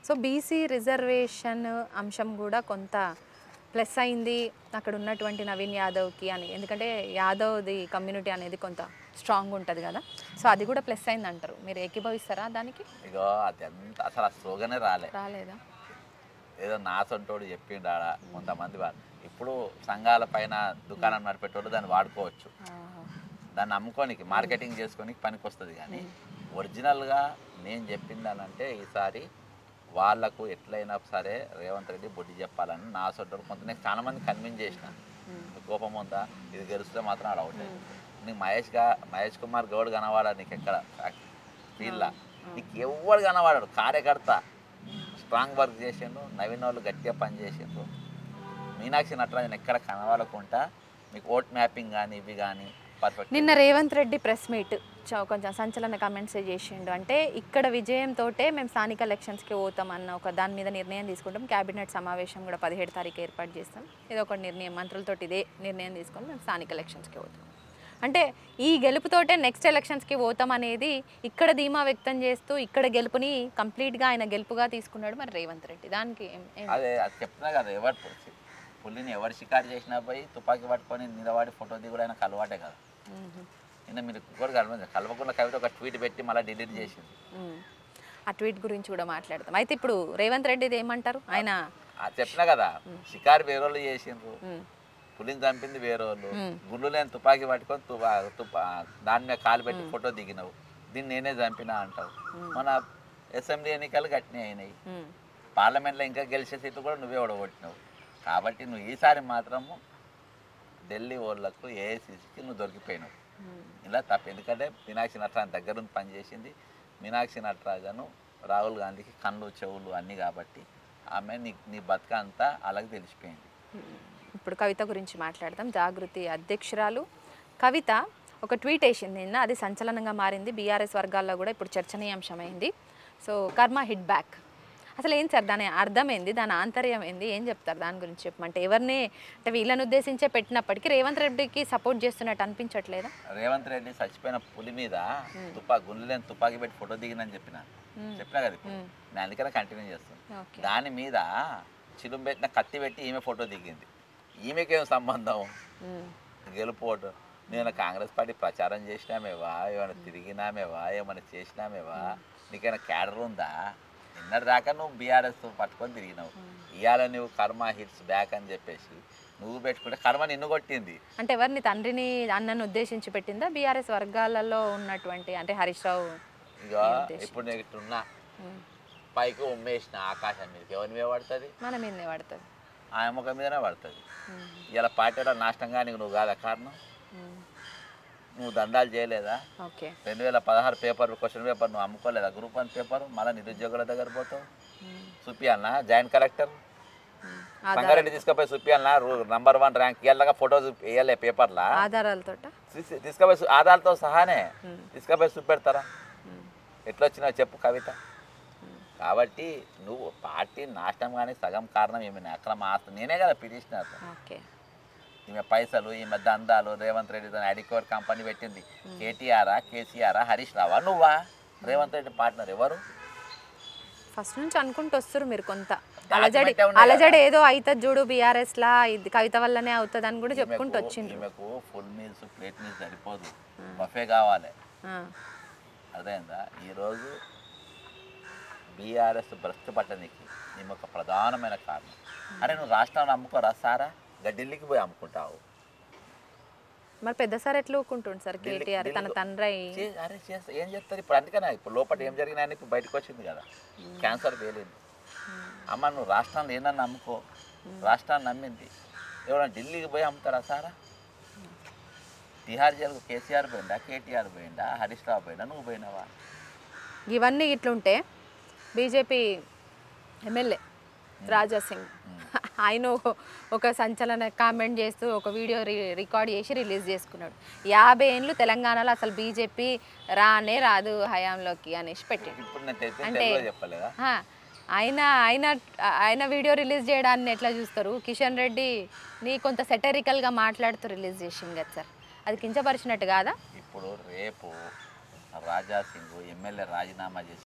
So BC reservation అంశం కూడా కొంత ప్లస్ అయింది అక్కడ ఉన్నటువంటి నవీన్ యాదవ్కి అని, ఎందుకంటే యాదవ్ది కమ్యూనిటీ అనేది కొంత స్ట్రాంగ్ ఉంటుంది కదా, సో అది కూడా ప్లస్ అయింది అంటారు. మీరు ఏకీభవిస్తారా దానికి? ఇగో అది ఎంత అసలు ఆ స్లోగనే రాలేదా? ఏదో నా సొంటోడు చెప్పిండు ఆడ కొంతమంది వాళ్ళు. ఇప్పుడు సంఘాల పైన దుకాణం నడిపేటోళ్ళు దాన్ని వాడుకోవచ్చు, దాన్ని అమ్ముకోనికి మార్కెటింగ్ చేసుకోనికి పనికి వస్తుంది. కానీ ఒరిజినల్గా నేను చెప్పిందానంటే ఈసారి వాళ్ళకు ఎట్లయినా సరే రేవంత్ రెడ్డి బొడ్డి చెప్పాలని నా సొంటోడు కొంత నేను చాలా మంది కన్విన్స్ చేసిన. కోపం ఉందా, ఇది గెలిస్తే మాత్రం ఆడ అవుట్. నీకు మహేష్ కుమార్ గౌడ్ కనవాడాడు నీకు ఎక్కడ ఫీల్డ్లా, నీకు ఎవడు కనవాడాడు. కార్యకర్త స్ట్రాంగ్ వర్క్ చేసిండ్రు, నవీన్ వాళ్ళు గట్టిగా పని చేసిండ్రు. మీనాక్షి నటరాజన్ ఎక్కడ కనవాడకుండా మీకు ఓట్ మ్యాపింగ్ కానీ ఇవి కానీ పర్ఫెక్ట్. నిన్న రేవంత్ రెడ్డి ప్రెస్ మీట్ కొంచెం సంచలన కామెంట్స్ చేసిండు. అంటే ఇక్కడ విజయంతో మేము స్థానిక ఎలక్షన్స్కి పోతాం అన్న ఒక దాని మీద నిర్ణయం తీసుకుంటాం, క్యాబినెట్ సమావేశం కూడా 17 తారీఖు ఏర్పాటు చేస్తాం, ఏదో ఒక నిర్ణయం మంత్రులతో ఇదే నిర్ణయం తీసుకొని మేము స్థానిక ఎలక్షన్స్కి పోతాం. అంటే ఈ గెలుపుతోటే నెక్స్ట్ ఎలక్షన్స్కి పోతాం అనేది ఇక్కడ ధీమా వ్యక్తం చేస్తూ ఇక్కడ గెలుపుని కంప్లీట్గా ఆయన గెలుపుగా తీసుకున్నాడు మరి రేవంత్ రెడ్డి. దానికి అదే అది చెప్తున్నా కదా, పులిని ఎవరు షికారు చేసినా పోయి తుపాకీ పట్టుకొని నిలబడి ఫోటో దిగుడు ఆయనకు అలవాటే కదా. నిన్న మీరు కూడా కలవకుండా కవిత ఒక ట్వీట్ పెట్టి మళ్ళీ డిలీట్ చేసింది. ఆ ట్వీట్ గురించి కూడా మాట్లాడతాం. అయితే ఇప్పుడు రేవంత్ రెడ్డిది ఏమంటారు? ఆయన చెప్పినా కదా, షికారు వేరేళ్ళు చేసిండ్రు, పులిని చంపింది వేరేళ్ళు, గుళ్ళు లేని తుపాకీ పట్టుకొని దాని మీద కాలు పెట్టి ఫోటో దిగినావు, దీన్ని నేనే చంపినా అంటావు. మన అసెంబ్లీ ఎన్నికలు గట్టినే అయినాయి, పార్లమెంట్లో ఇంకా గెలిచే సీట్లు కూడా నువ్వే ఓడగొట్టినావు. కాబట్టి నువ్వు ఈసారి మాత్రము ఢిల్లీ వాళ్ళకు ఏఐసీసీకి నువ్వు దొరికిపోయినావు. ఇలా తప్ప, ఎందుకంటే మీనాక్షి నటరాజన్ దగ్గరుండి పనిచేసింది. మీనాక్షి నటరాజను రాహుల్ గాంధీకి కళ్ళు చెవులు అన్నీ, కాబట్టి ఆమె నీ బతుక అంతా అలాగే తెలిసిపోయింది. ఇప్పుడు కవిత గురించి మాట్లాడదాం. జాగృతి అధ్యక్షురాలు కవిత ఒక ట్వీట్ వేసింది నిన్న, అది సంచలనంగా మారింది. బీఆర్ఎస్ వర్గాల్లో కూడా ఇప్పుడు చర్చనీయాంశమైంది. సో కర్మ హిట్ బ్యాక్, అసలు ఏం సార్ దాని అర్థం ఏంది, దాని ఆంతర్యం ఏంది, ఏం చెప్తారు దాని గురించి చెప్పమంటే? ఎవరిని అంటే వీళ్ళని ఉద్దేశించే పెట్టినప్పటికీ రేవంత్ రెడ్డికి సపోర్ట్ చేస్తున్నట్టు అనిపించట్లేదా? రేవంత్ రెడ్డి చచ్చిపోయిన పులి మీద గుండెలేని తుపాకీ పెట్టి ఫోటో దిగినని చెప్పినా కదా, నేను అందుకనే కంటిన్యూ చేస్తాను. దాని మీద చిలుం పెట్టిన కత్తి పెట్టి ఈమె ఫోటో దిగింది. ఈమెకేం సంబంధం గెలుపు ఓటు? నేను కాంగ్రెస్ పార్టీ ప్రచారం చేసినామేవా, ఏమైనా తిరిగినామేవా, ఏమైనా చేసినామేవా, నీకైనా క్యాడర్ ఉందా? నిన్నటి దాకా నువ్వు బీఆర్ఎస్ పట్టుకొని తిరిగినావు, ఇవాళ నువ్వు కర్మ హిట్స్ బ్యాక్ అని చెప్పేసి నువ్వు పెట్టుకుంటే కర్మ నిన్ను కొట్టింది. అంటే ఎవరిని, తండ్రిని అన్నను ఉద్దేశించి పెట్టిందా? బీఆర్ఎస్ వర్గాలలో ఉన్నటువంటి అంటే హరీష్ రావు. ఇక ఇప్పుడు నేను ఇట్లున్నా పైకి ఉమ్మేసిన ఆకాశం మీదకి ఎవరి మీద పడుతుంది? మన మీదనే పడుతుంది, ఆయన ముఖం మీదనే పడుతుంది. ఇలా పార్టీలో నాశనంగా నీకు నువ్వు కాదా కారణం? నువ్వు దందాలు చేయలేదా? 2016 పేపర్ క్వశ్చన్ పేపర్ నువ్వు అమ్ముకోలేదా? గ్రూప్ 1 పేపర్ మళ్ళీ నిరుద్యోగుల దగ్గర పోతావు. చూపియాలనా జాయింట్ కలెక్టర్ సంగారెడ్డి తీసుకుపోయి చూపియాలనా నంబర్ 1 ర్యాంక్ ఇవ్వాలగా ఫోటో వేయలే పేపర్లా ఆధారాలతో తీసుకుపోయి ఆధారాలతో సహానే తీసుకుపోయి చూపెడతారా? ఎట్లా వచ్చినా చెప్పు కవిత. కాబట్టి నువ్వు పార్టీ నాశనం కానీ సగం కారణం ఏమైనా అక్రమ ఆస్తి నేనే కదా పిలిచినారు. ఈమె పైసలు, ఈమె దందాలు, రేవంత్ రెడ్డి తన అడికోర్ కంపెనీ పెట్టింది. కేటీఆరా, కేసీఆరా, హరీష్ రావా, నువ్వా? రేవంత్ రెడ్డి పార్ట్నర్ ఎవరు? ఫస్ట్ నుంచి అనుకుంటూ వస్తారు మీరు. కొంత అలజడి ఏదో అవుతుంది చూడు బీఆర్ఎస్ లా, ఇది కవిత వల్లనే అవుతుంది అని కూడా చెప్పుకుంటూ వచ్చింది. ఈమెకు ఫుల్ మీల్స్ ప్లేట్ మీల్స్ సరిపోదు, బఫే కావాలి. అర్థమైందా? ఈరోజు బీఆర్ఎస్ భ్రష్టు పట్టడానికి ఈమె ఒక ప్రధానమైన కారణం. అరే నువ్వు రాష్ట్రాన్ని అమ్ముకోరా సారా, ఢిల్లీకి పోయి అమ్ముకుంటావు. మరి పెద్ద సార్ ఎట్లా ఊరుకుంటుంది సార్? కేటీఆర్ తన తండ్రి అరే చేస్తా ఏం చెప్తారు ఇప్పుడు? అందుకనే ఇప్పుడు లోపల ఏం జరిగినా ఇప్పుడు బయటకు వచ్చింది కదా, క్యాన్సర్ వేలింది. అమ్మ నువ్వు రాష్ట్రాన్ని ఏందన్నా అమ్ముకో, రాష్ట్రాన్ని నమ్మింది. ఎవరైనా ఢిల్లీకి పోయి అమ్ముతారా సారా? తిహార్ జైలుకు కేసీఆర్ పోయిందా, కేటీఆర్ పోయిందా, హరీష్ రావు పోయిందా, నువ్వు పోయినావా? ఇవన్నీ ఇట్లుంటే బీజేపీ ఎమ్మెల్యే రాజా సింగ్ ఆయన ఒక సంచలన కామెంట్ చేస్తూ ఒక వీడియో రికార్డ్ చేసి రిలీజ్ చేసుకున్నాడు. 50 ఏళ్ళు తెలంగాణలో అసలు బీజేపీ రానే రాదు హయాంలోకి అనేసి పెట్టాడు. అంటే ఆయన ఆయన ఆయన వీడియో రిలీజ్ చేయడాన్ని ఎట్లా చూస్తారు? కిషన్ రెడ్డిని కొంత సెటరికల్గా మాట్లాడుతూ రిలీజ్ చేసింది కదా సార్, అది కించపరిచినట్టు కాదా? ఇప్పుడు రేపు రాజా సింగ్ ఎమ్మెల్యే రాజీనామా చేసి